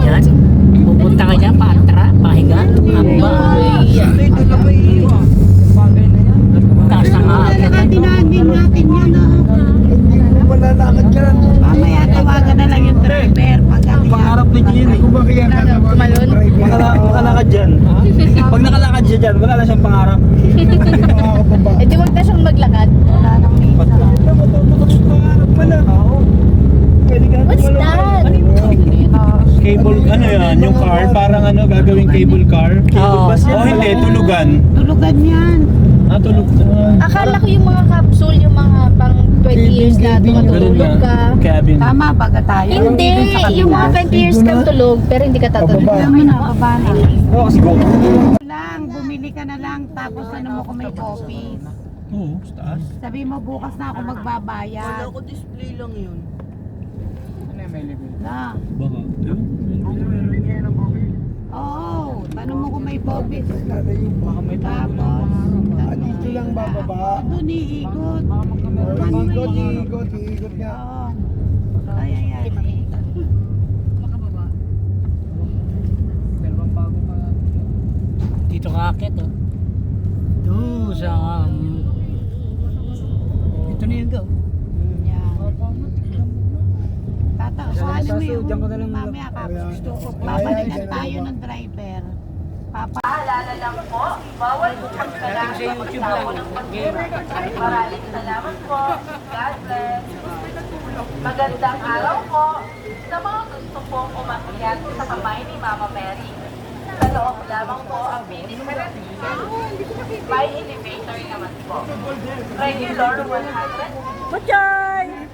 Yan. Pupunta ka dyan, Patra, Pahiga, Amba. Taas na nga. Dinadin natin yan. Malalakad yan. Mamaya tawagan na lang yung driver. Pangarap ni Gin eh. Tumalon? Makalakad dyan. Pag nakalakad siya dyan, wala na siyang pangarap. Eh di wag na siyang maglakad. Wala nang misa. Pangarap pala. Pwede ka What's that? Cable, ano yan? Yung car? Parang ano, gagawing cable car? Oo. Oh, hindi, tulugan. Tulugan yan. Ah, tulog na. Akala ko yung mga capsule, yung mga pang 20 years na tumatulog ka. Cabin. Tama, baga tayo. Hindi, yung mga 20 years kang tulog, pero hindi ka tatulog. Namin na, baba na. Oo, kasi go. Lang, bumili ka na lang, tapos ano mo kung may copies. Oo, sa taas. Sabi mo, bukas na ako magbabayad. Wala ko display lang yun. Na. Baka. Oo, tanong mo kung may copies. Baka may Tapos, dito lang bababa. doon iikot. Iikot, iikot, iikot nga. Oo. Ay, ay, ay. Dito ka akit, oh. Doon sa... ito na yung go. Yan. Tataas, ano mo yung Diyan ko na lang mamaya babalikan tayo ng driver. Paalala lang po, bawal po pagsalami sa pagsawa ng pag-gamer. Maraming salamat po. God bless. Magandang araw po sa mga gusto pong umakyat sa kamay ni Mama Mary. Sa loob lamang po ang finish reservation. May elevator naman po. Regular 100. Butchay!